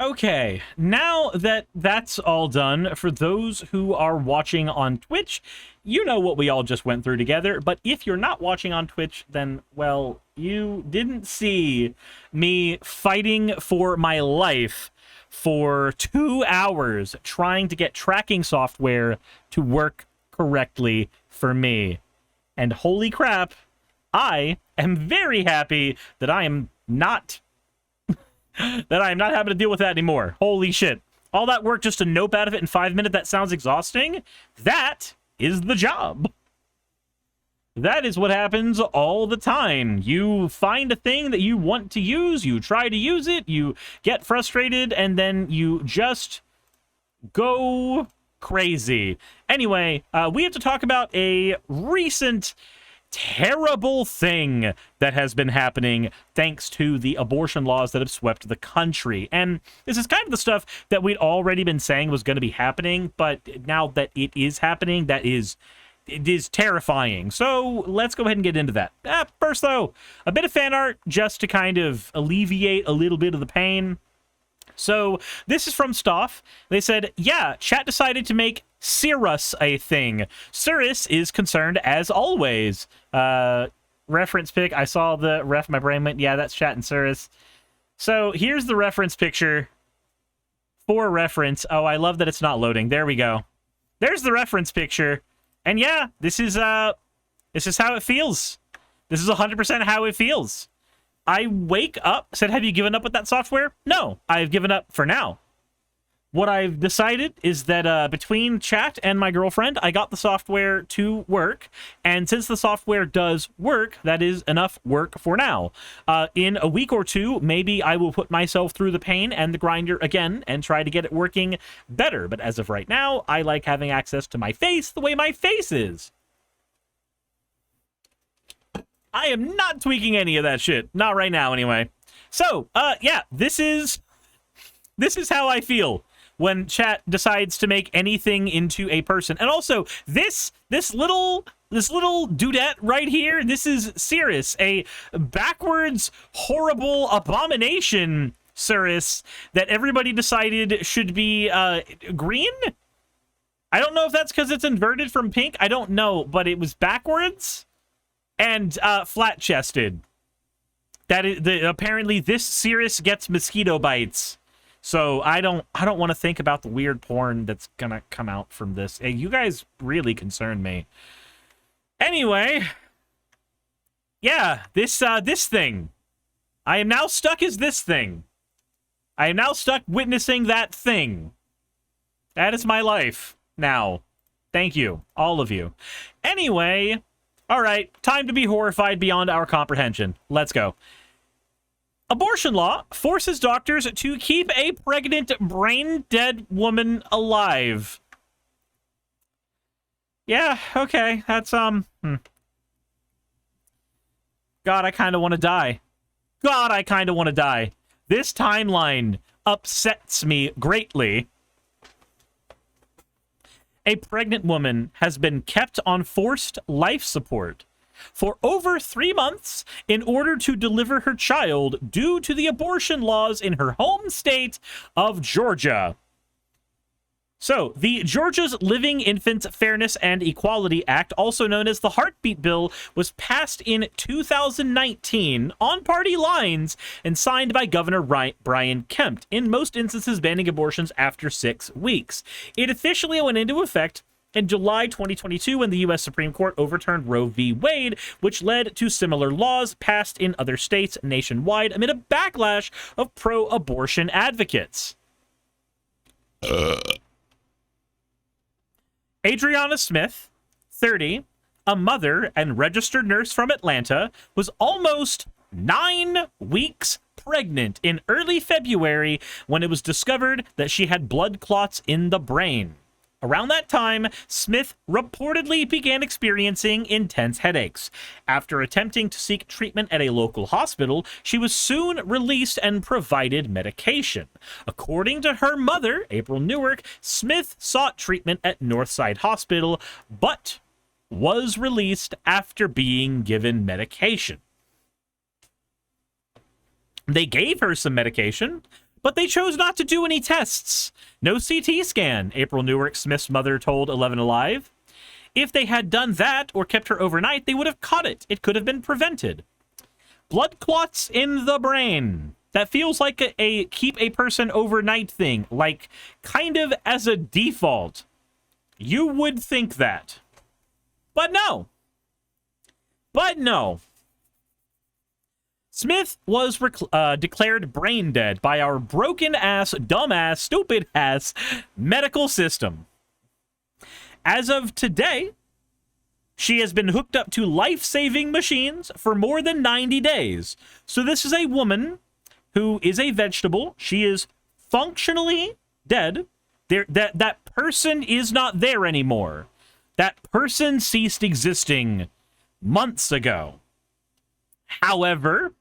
Okay, now that that's all done, for those who are watching on Twitch, you know what we all just went through together, but if you're not watching on Twitch, then, well, you didn't see me fighting for my life for 2 hours trying to get tracking software to work correctly for me. And holy crap, I am very happy that I am not having to deal with that anymore. Holy shit. All that work just to nope out of it in 5 minutes, that sounds exhausting. That is the job. That is what happens all the time. You find a thing that you want to use, you try to use it, you get frustrated, and then you just go crazy. Anyway, we have to talk about a recent terrible thing that has been happening thanks to the abortion laws that have swept the country. And this is kind of the stuff that we'd already been saying was going to be happening, but now that it is happening, it is terrifying. So let's go ahead and get into that. First, though, a bit of fan art just to kind of alleviate a little bit of the pain. So this is from Stoff. They said, yeah, chat decided to make Suris a thing. Suris is concerned as always. Reference pic. I saw the ref. My brain went, yeah, that's chat and Suris. So here's the reference picture for reference. Oh, I love that it's not loading. There we go. There's the reference picture. And yeah, this is how it feels. This is 100% how it feels. I wake up, said, have you given up with that software? No, I've given up for now. What I've decided is that between chat and my girlfriend, I got the software to work. And since the software does work, that is enough work for now. In a week or two, maybe I will put myself through the pain and the grinder again and try to get it working better. But as of right now, I like having access to my face the way my face is. I am not tweaking any of that shit. Not right now, anyway. So, yeah, this is how I feel when chat decides to make anything into a person. And also, this little dudette right here, this is Suris, a backwards, horrible abomination Suris that everybody decided should be green. I don't know if that's because it's inverted from pink. I don't know, but it was backwards. And flat-chested. That is apparently this Suris gets mosquito bites. So I don't want to think about the weird porn that's gonna come out from this. Hey, you guys really concern me. Anyway, yeah, this thing. I am now stuck as this thing. I am now stuck witnessing that thing. That is my life now. Thank you, all of you. Anyway. All right, time to be horrified beyond our comprehension. Let's go. Abortion law forces doctors to keep a pregnant, brain-dead woman alive. Yeah, okay, that's, God, I kind of want to die. God, I kind of want to die. This timeline upsets me greatly. A pregnant woman has been kept on forced life support for over 3 months in order to deliver her child due to the abortion laws in her home state of Georgia. So, the Georgia's Living Infants Fairness and Equality Act, also known as the Heartbeat Bill, was passed in 2019 on party lines and signed by Governor Brian Kemp, in most instances banning abortions after 6 weeks. It officially went into effect in July 2022 when the U.S. Supreme Court overturned Roe v. Wade, which led to similar laws passed in other states nationwide amid a backlash of pro-abortion advocates. Adriana Smith, 30, a mother and registered nurse from Atlanta, was almost 9 weeks pregnant in early February when it was discovered that she had blood clots in the brain. Around that time, Smith reportedly began experiencing intense headaches. After attempting to seek treatment at a local hospital, she was soon released and provided medication. According to her mother, April Newark, Smith sought treatment at Northside Hospital, but was released after being given medication. They gave her some medication, But they chose not to do any tests. No CT scan, April Newark, Smith's mother, told 11 Alive. If they had done that or kept her overnight, they would have caught it. It could have been prevented. Blood clots in the brain. That feels like a keep a person overnight thing, like kind of as a default. You would think that. But no. But no. Smith was declared brain dead by our broken-ass, dumbass, stupid-ass medical system. As of today, she has been hooked up to life-saving machines for more than 90 days. So this is a woman who is a vegetable. She is functionally dead. That person is not there anymore. That person ceased existing months ago. However,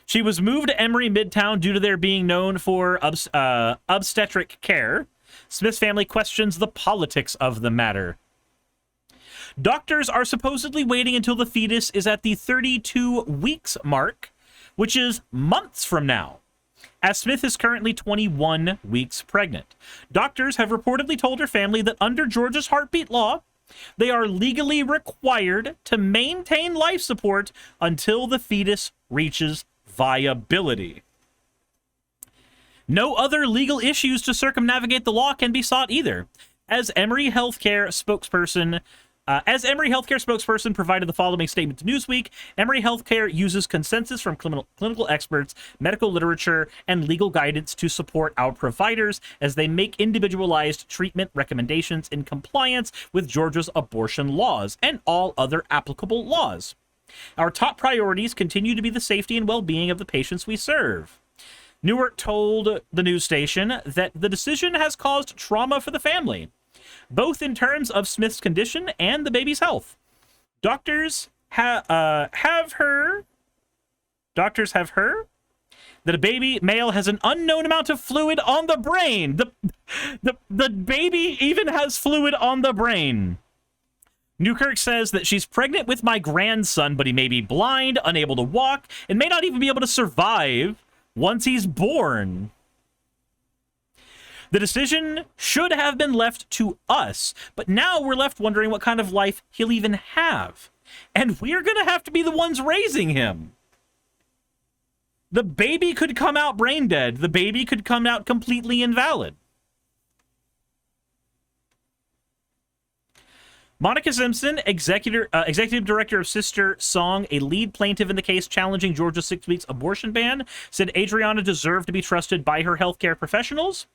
she was moved to Emory Midtown due to their being known for obstetric care. Smith's family questions the politics of the matter. Doctors are supposedly waiting until the fetus is at the 32 weeks mark, which is months from now, as Smith is currently 21 weeks pregnant. Doctors have reportedly told her family that under Georgia's heartbeat law, they are legally required to maintain life support until the fetus reaches viability. No other legal issues to circumnavigate the law can be sought either. As Emory Healthcare spokesperson provided the following statement to Newsweek, Emory Healthcare uses consensus from clinical experts, medical literature, and legal guidance to support our providers as they make individualized treatment recommendations in compliance with Georgia's abortion laws and all other applicable laws. Our top priorities continue to be the safety and well-being of the patients we serve. Newark told the news station that the decision has caused trauma for the family, both in terms of Smith's condition and the baby's health. Doctors have her that a baby male has an unknown amount of fluid on the brain. The baby even has fluid on the brain. Newkirk says that she's pregnant with my grandson, but he may be blind, unable to walk, and may not even be able to survive once he's born. The decision should have been left to us, but now we're left wondering what kind of life he'll even have. And we're going to have to be the ones raising him. The baby could come out brain dead. The baby could come out completely invalid. Monica Simpson, executive director of Sister Song, a lead plaintiff in the case challenging Georgia's 6 weeks abortion ban, said Adriana deserved to be trusted by her healthcare professionals.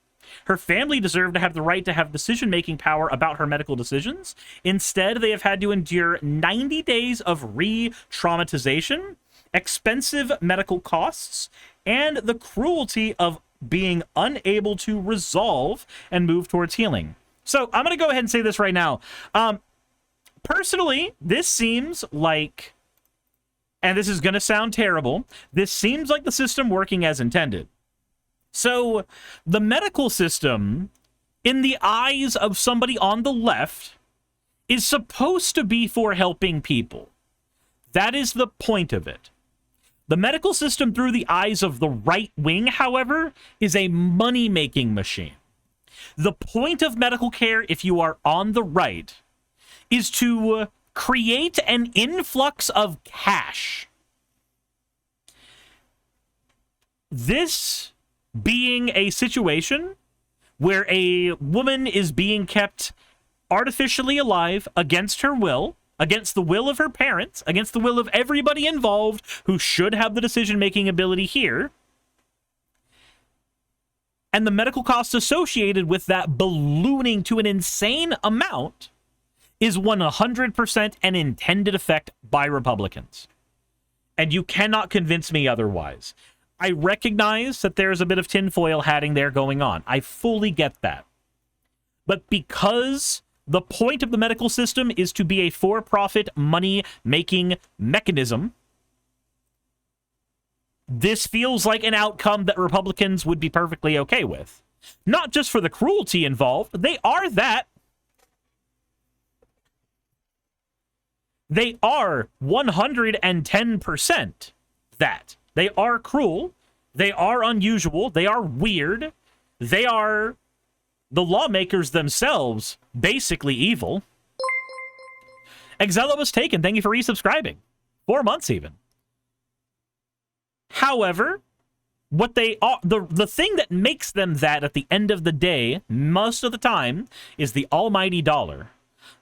Her family deserved to have the right to have decision-making power about her medical decisions. Instead, they have had to endure 90 days of re-traumatization, expensive medical costs, and the cruelty of being unable to resolve and move towards healing. So I'm going to go ahead and say this right now. Personally, this seems like, and this is going to sound terrible, this seems like the system working as intended. So the medical system, in the eyes of somebody on the left, is supposed to be for helping people. That is the point of it. The medical system, through the eyes of the right wing, however, is a money-making machine. The point of medical care, if you are on the right, is to create an influx of cash. This being a situation where a woman is being kept artificially alive against her will, against the will of her parents, against the will of everybody involved who should have the decision-making ability here, and the medical costs associated with that ballooning to an insane amount, is 100% an intended effect by Republicans. And you cannot convince me otherwise. I recognize that there's a bit of tinfoil hatting there going on. I fully get that. But because the point of the medical system is to be a for-profit money-making mechanism, this feels like an outcome that Republicans would be perfectly okay with. Not just for the cruelty involved. They are that. They are 110% that. They are cruel. They are unusual. They are weird. They are the lawmakers themselves basically evil. Exella was taken. Thank you for resubscribing. 4 months even. However, what they are, the thing that makes them that at the end of the day, most of the time, is the almighty dollar.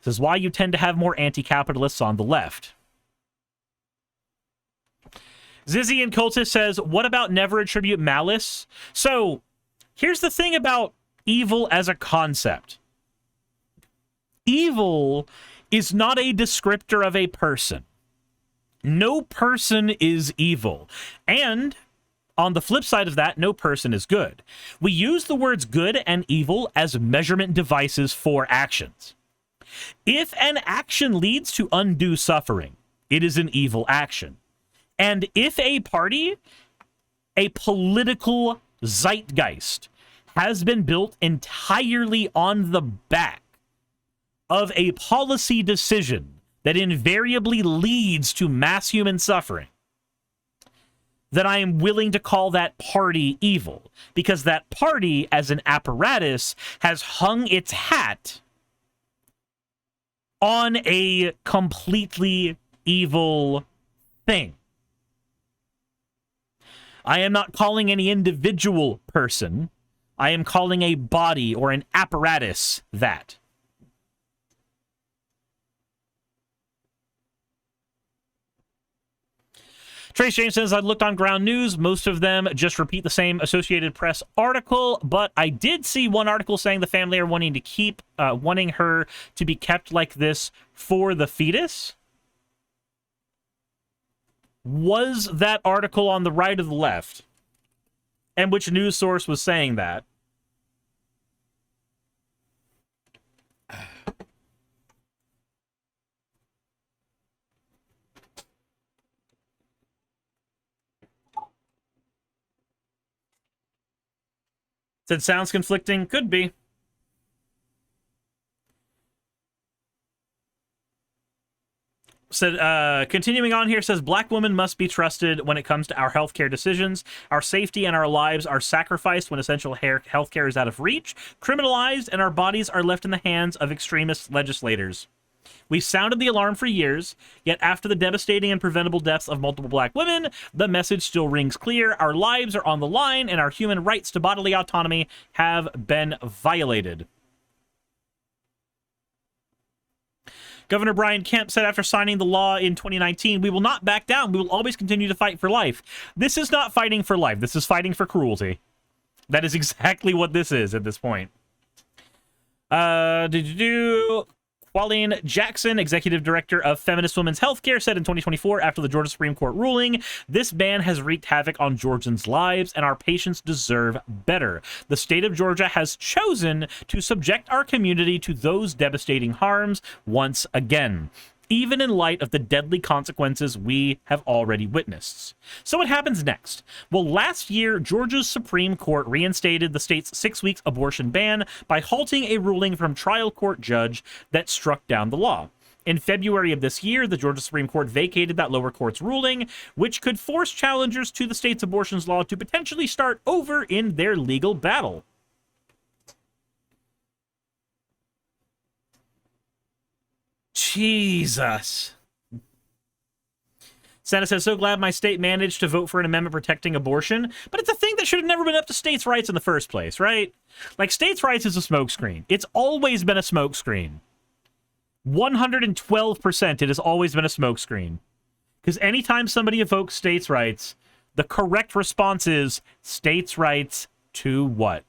This is why you tend to have more anti-capitalists on the left. Zizzy and Cultist says, what about never attribute malice? So, here's the thing about evil as a concept. Evil is not a descriptor of a person. No person is evil. And on the flip side of that, no person is good. We use the words good and evil as measurement devices for actions. If an action leads to undue suffering, it is an evil action. And if a party, a political zeitgeist, has been built entirely on the back of a policy decision that invariably leads to mass human suffering, then I am willing to call that party evil, because that party, as an apparatus, has hung its hat on a completely evil thing. I am not calling any individual person. I am calling a body or an apparatus that. Trace James says, I looked on Ground News. Most of them just repeat the same Associated Press article, but I did see one article saying the family are wanting to keep, wanting her to be kept like this for the fetus. Was that article on the right or the left? And which news source was saying that? Said sounds conflicting. Could be. Said, continuing on here, says, Black women must be trusted when it comes to our healthcare decisions. Our safety and our lives are sacrificed when essential healthcare is out of reach, criminalized, and our bodies are left in the hands of extremist legislators. We sounded the alarm for years, yet after the devastating and preventable deaths of multiple Black women, the message still rings clear. Our lives are on the line, and our human rights to bodily autonomy have been violated. Governor Brian Kemp said after signing the law in 2019, we will not back down. We will always continue to fight for life. This is not fighting for life. This is fighting for cruelty. That is exactly what this is at this point. Qualine Jackson, executive director of Feminist Women's Healthcare, said in 2024, after the Georgia Supreme Court ruling, this ban has wreaked havoc on Georgians' lives, and our patients deserve better. The state of Georgia has chosen to subject our community to those devastating harms once again, even in light of the deadly consequences we have already witnessed. So what happens next? Well, last year, Georgia's Supreme Court reinstated the state's 6-week abortion ban by halting a ruling from trial court judge that struck down the law. In February of this year, the Georgia Supreme Court vacated that lower court's ruling, which could force challengers to the state's abortions law to potentially start over in their legal battle. Jesus. Senate says, so glad my state managed to vote for an amendment protecting abortion. But it's a thing that should have never been up to states' rights in the first place, right? Like, states' rights is a smokescreen. It's always been a smokescreen. 112% it has always been a smokescreen. Because anytime somebody evokes states' rights, the correct response is states' rights to what?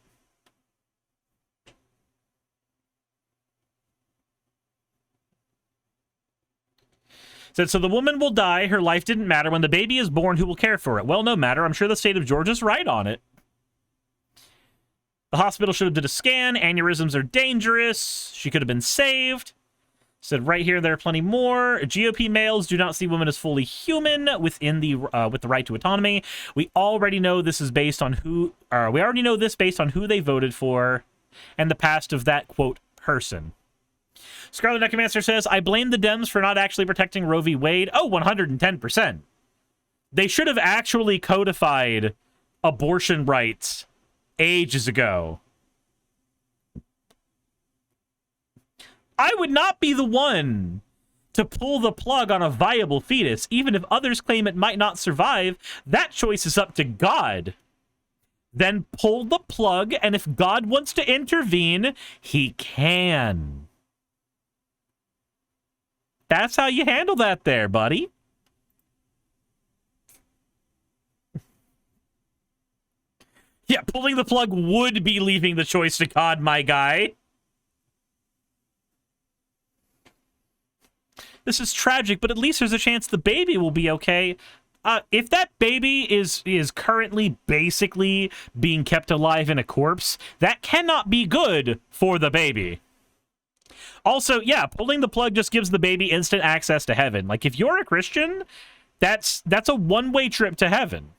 Said, so the woman will die. Her life didn't matter. When the baby is born, who will care for it? Well, no matter. I'm sure the state of Georgia's right on it. The hospital should have did a scan. Aneurysms are dangerous. She could have been saved. Said right here, there are plenty more. GOP males do not see women as fully human within the with the right to autonomy. We already know this is based on who. We already know this based on who they voted for, and the past of that quote person. Scarlet Necromancer says, I blame the Dems for not actually protecting Roe v. Wade. Oh, 110%. They should have actually codified abortion rights ages ago. I would not be the one to pull the plug on a viable fetus, even if others claim it might not survive. That choice is up to God. Then pull the plug, and if God wants to intervene, he can. That's how you handle that there, buddy. Yeah, pulling the plug would be leaving the choice to God, my guy. This is tragic, but at least there's a chance the baby will be okay. If that baby is currently basically being kept alive in a corpse, that cannot be good for the baby. Also, yeah, pulling the plug just gives the baby instant access to heaven. Like, if you're a Christian, that's a one-way trip to heaven.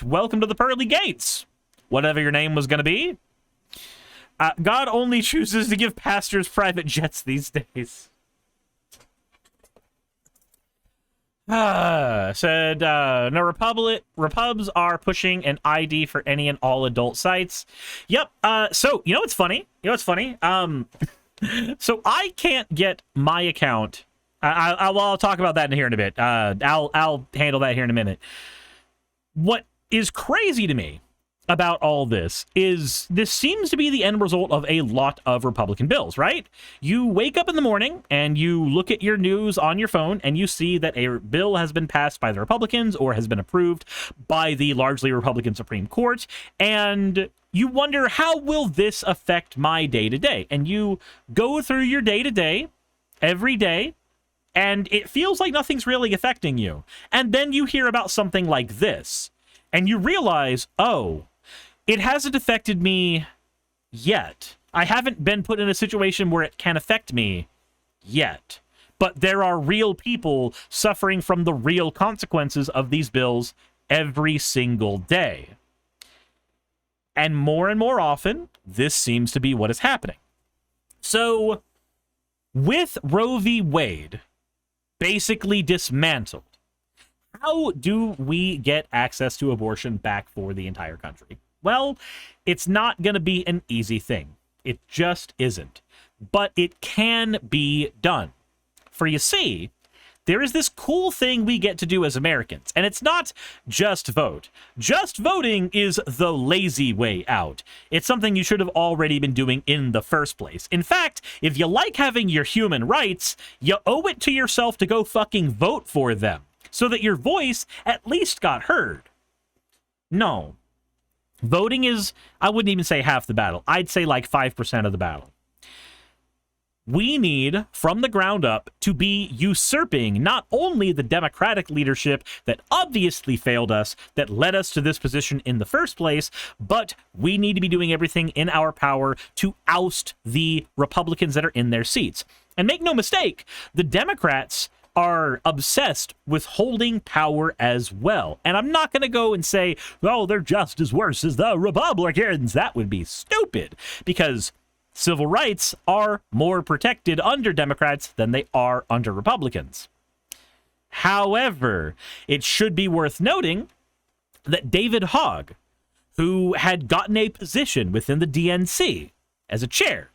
Welcome to the pearly gates, whatever your name was going to be. God only chooses to give pastors private jets these days. Said, no, Repubs are pushing an ID for any and all adult sites. Yep. So, you know what's funny? So I can't get my account. I'll talk about that here in a bit. I'll handle that here in a minute. What is crazy to me about all this is this seems to be the end result of a lot of Republican bills, right? You wake up in the morning and you look at your news on your phone and you see that a bill has been passed by the Republicans or has been approved by the largely Republican Supreme Court, and you wonder, how will this affect my day-to-day? And you go through your day-to-day every day, and it feels like nothing's really affecting you. And then you hear about something like this, and you realize, oh, it hasn't affected me yet. I haven't been put in a situation where it can affect me yet. But there are real people suffering from the real consequences of these bills every single day. And more often, this seems to be what is happening. So, with Roe v. Wade basically dismantled, how do we get access to abortion back for the entire country? Well, it's not going to be an easy thing. It just isn't. But it can be done. For you see, there is this cool thing we get to do as Americans, and it's not just vote. Just voting is the lazy way out. It's something you should have already been doing in the first place. In fact, if you like having your human rights, you owe it to yourself to go fucking vote for them, so that your voice at least got heard. No. Voting is, I wouldn't even say half the battle. I'd say like 5% of the battle. We need, from the ground up, to be usurping not only the Democratic leadership that obviously failed us, that led us to this position in the first place, but we need to be doing everything in our power to oust the Republicans that are in their seats. And make no mistake, the Democrats are obsessed with holding power as well. And I'm not going to go and say, oh, they're just as worse as the Republicans. That would be stupid, because civil rights are more protected under Democrats than they are under Republicans. However, it should be worth noting that David Hogg, who had gotten a position within the DNC as a chair,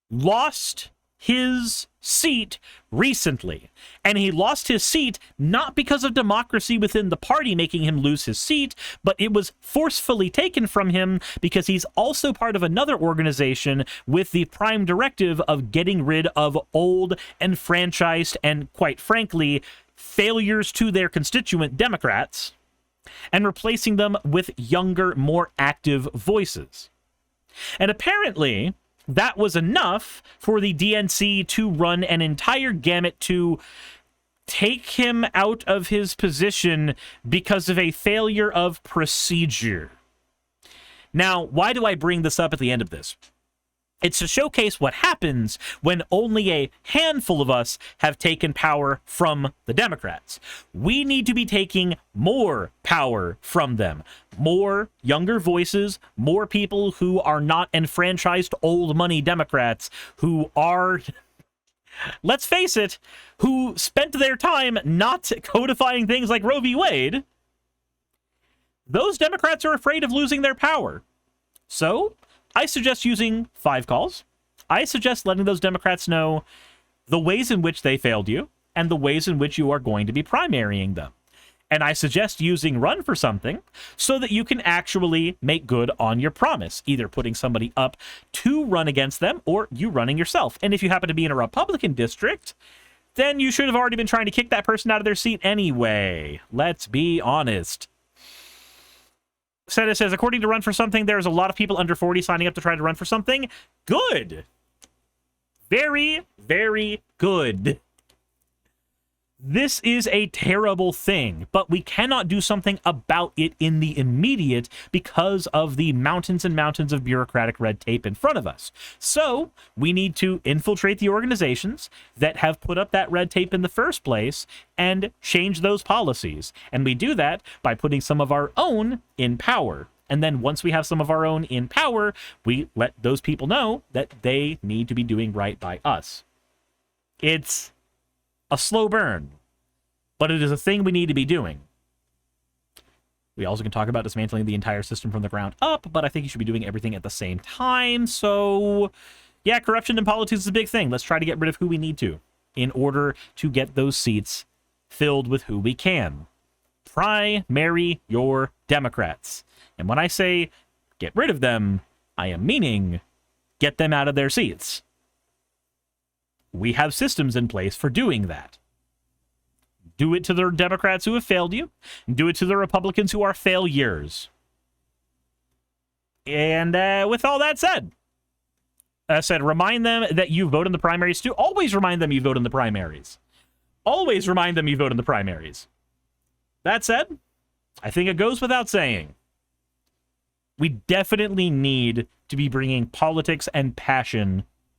lost his seat recently. And he lost his seat not because of democracy within the party making him lose his seat, but it was forcefully taken from him because he's also part of another organization with the prime directive of getting rid of old, enfranchised, and quite frankly, failures to their constituent Democrats, and replacing them with younger, more active voices. And apparently, that was enough for the DNC to run an entire gamut to take him out of his position because of a failure of procedure. Now, why do I bring this up at the end of this? It's to showcase what happens when only a handful of us have taken power from the Democrats. We need to be taking more power from them. More younger voices, more people who are not enfranchised old money Democrats, who are let's face it, who spent their time not codifying things like Roe v. Wade, those Democrats are afraid of losing their power. So I suggest using 5 calls. I suggest letting those Democrats know the ways in which they failed you and the ways in which you are going to be primarying them. And I suggest using run for something so that you can actually make good on your promise, either putting somebody up to run against them or you running yourself. And if you happen to be in a Republican district, then you should have already been trying to kick that person out of their seat anyway. Let's be honest. Seta says, according to Run for Something, there's a lot of people under 40 signing up to try to run for something. Good. Very, very good. This is a terrible thing, but we cannot do something about it in the immediate because of the mountains and mountains of bureaucratic red tape in front of us. So we need to infiltrate the organizations that have put up that red tape in the first place and change those policies. And we do that by putting some of our own in power. And then once we have some of our own in power, we let those people know that they need to be doing right by us. It's a slow burn, but it is a thing we need to be doing. We also can talk about dismantling the entire system from the ground up, but I think you should be doing everything at the same time. So, yeah, corruption in politics is a big thing. Let's try to get rid of who we need to in order to get those seats filled with who we can. Primary your Democrats. And when I say get rid of them, I am meaning get them out of their seats. We have systems in place for doing that. Do it to the Democrats who have failed you. Do it to the Republicans who are failures. And with all that said, remind them that you vote in the primaries too. Always remind them you vote in the primaries. Always remind them you vote in the primaries. That said, I think it goes without saying, we definitely need to be bringing politics and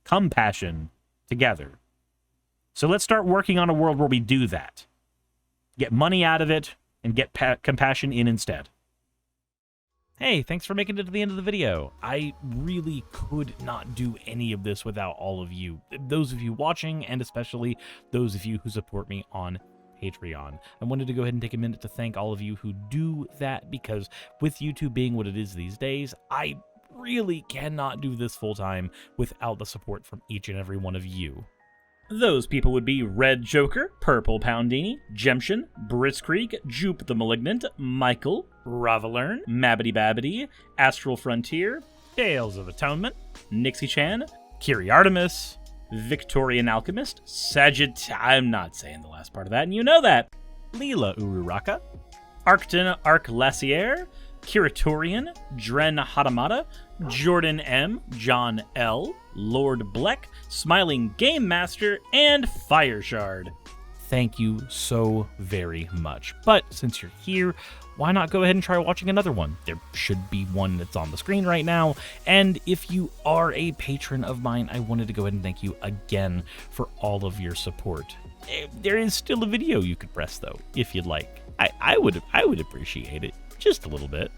compassion together. So let's start working on a world where we do that. Get money out of it and get compassion in instead. Hey, thanks for making it to the end of the video. I really could not do any of this without all of you. Those of you watching, and especially those of you who support me on Patreon. I wanted to go ahead and take a minute to thank all of you who do that, because with YouTube being what it is these days, I really cannot do this full-time without the support from each and every one of you. Those people would be Red Joker, Purple Poundini, Jemshin, Britzkrieg, Jupe the Malignant, Michael, Ravalern, Mabbity Babbity, Astral Frontier, Tales of Atonement, Nixie Chan, Kiri Artemis, Victorian Alchemist, I'm not saying the last part of that, and you know that, Leela Ururaka, Arcton Arclacier, Kiratorian, Dren Hadamata, Jordan M, John L, Lord Bleck, Smiling Game Master, and Fireshard. Thank you so very much. But since you're here, why not go ahead and try watching another one? There should be one that's on the screen right now. And if you are a patron of mine, I wanted to go ahead and thank you again for all of your support. There is still a video you could press though, if you'd like. I would appreciate it just a little bit.